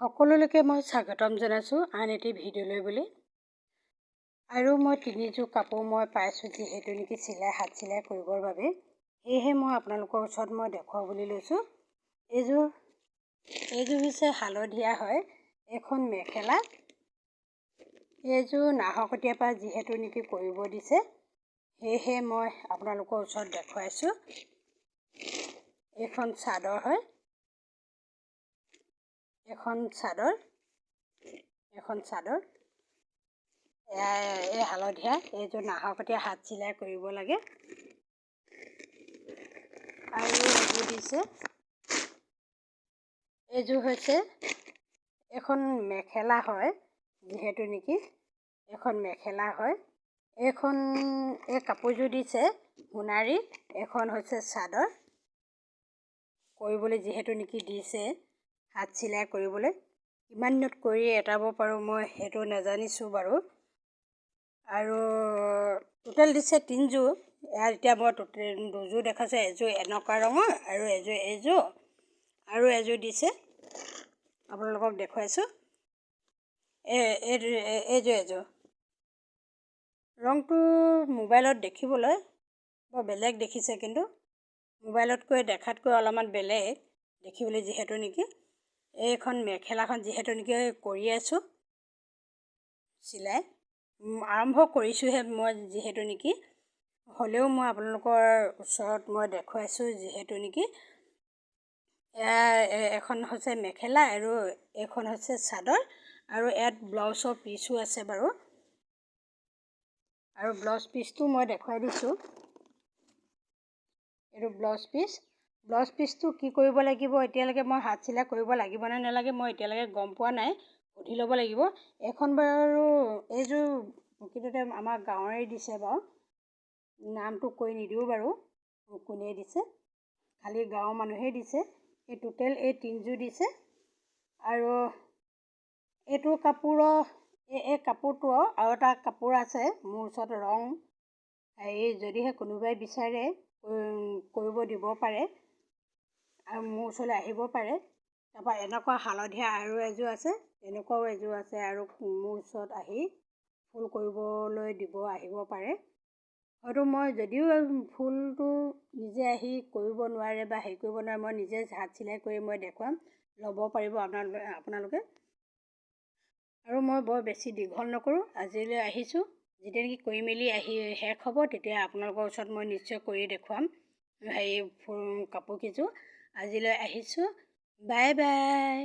সকলোলৈকে মই স্বাগতম জনাইছোঁ আন এটি ভিডিঅ'লৈ বুলি। আৰু মই তিনিযোৰ কাপোৰ মই পাইছোঁ যিহেতু নেকি হাত চিলাই কৰিবৰ বাবে, সেয়েহে মই আপোনালোকৰ ওচৰত মই দেখুৱাওঁ বুলি লৈছোঁ। এইযোৰ হৈছে হালধীয়া হয়, এখন মেখেলা। এইযোৰ নাহৰকটীয়াৰ পৰা যিহেতু নেকি কৰিব দিছে, সেয়েহে মই আপোনালোকৰ ওচৰত দেখুৱাইছোঁ। এইখন চাদৰ হয়, এখন চাদৰ। এই হালধীয়া এইযোৰ নাহৰকটীয়া হাত চিলাই কৰিব লাগে। আৰু এইযোৰ দিছে, এইযোৰ হৈছে এখন মেখেলা হয়, যিহেতু নেকি এখন মেখেলা হয়। এই কাপোৰযোৰ দিছে সোণাৰী, এখন হৈছে চাদৰ কৰিবলৈ যিহেতু নেকি দিছে হাত চিলাই কৰিবলৈ। কিমান দিনত কৰি এটাব পাৰোঁ মই সেইটো নাজানিছোঁ বাৰু। আৰু টোটেল দিছে তিনিযোৰ। ইয়াত এতিয়া মই দুযোৰ দেখাইছোঁ, এযোৰ এনেকুৱা ৰঙৰ আৰু এইযোৰ আৰু এযোৰ দিছে আপোনালোকক দেখুৱাইছোঁ। এযোৰ ৰংটো মোবাইলত দেখিবলৈ বৰ বেলেগ দেখিছে, কিন্তু মোবাইলতকৈ দেখাতকৈ অলপমান বেলেগ দেখিবলৈ, যিহেতু নেকি এইখন মেখেলাখন যিহেতু নেকি কৰি আছোঁ চিলাই, আৰম্ভ কৰিছোঁহে মই যিহেতু নেকি, হ'লেও মই আপোনালোকৰ ওচৰত মই দেখুৱাইছোঁ যিহেতু নেকি। এখন হৈছে মেখেলা আৰু এইখন হৈছে চাদৰ, আৰু ইয়াত ব্লাউজৰ পিচো আছে বাৰু। আৰু ব্লাউজ পিচটো মই দেখুৱাই দিছোঁ। এইটো ব্লাউজ পিচটো কি কৰিব লাগিব, এতিয়ালৈকে মই হাত চিলাই কৰিব লাগিব নে নালাগে মই এতিয়ালৈকে গম পোৱা নাই, সুধি ল'ব লাগিব। এইখন বাৰু এইযোৰ প্ৰকৃততে আমাৰ গাঁৱৰে দিছে বাৰু, নামটো কৈ নিদিওঁ বাৰু কোনে দিছে, খালি গাঁৱৰ মানুহেই দিছে। এই টোটেল এই তিনিযোৰ দিছে। আৰু এইটো কাপোৰৰ এই কাপোৰটোৰ আৰু এটা কাপোৰ আছে মোৰ ওচৰত, ৰং যদিহে কোনোবাই বিচাৰে কৰিব দিব পাৰে আৰু মোৰ ওচৰলৈ আহিব পাৰে। তাৰপৰা এনেকুৱা হালধীয়া আৰু এযোৰ আছে, এনেকুৱাও এযোৰ আছে, আৰু মোৰ ওচৰত আহি ফুল কৰিবলৈ আহিব পাৰে। হয়তো মই যদিও ফুলটো নিজে আহি কৰিব নোৱাৰে বা হেৰি কৰিব নোৱাৰে, মই নিজে হাত চিলাই কৰি মই দেখুৱাম, ল'ব পাৰিব আপোনালোকে। আৰু মই বৰ বেছি দীঘল নকৰোঁ, আজিলৈ আহিছোঁ। যেতিয়া নেকি কৰি মেলি শেষ হ'ব তেতিয়া আপোনালোকৰ ওচৰত মই নিশ্চয় কৰি দেখুৱাম কাপোৰকেইযোৰ। আজিলৈ আহিছোঁ, বাই বাই।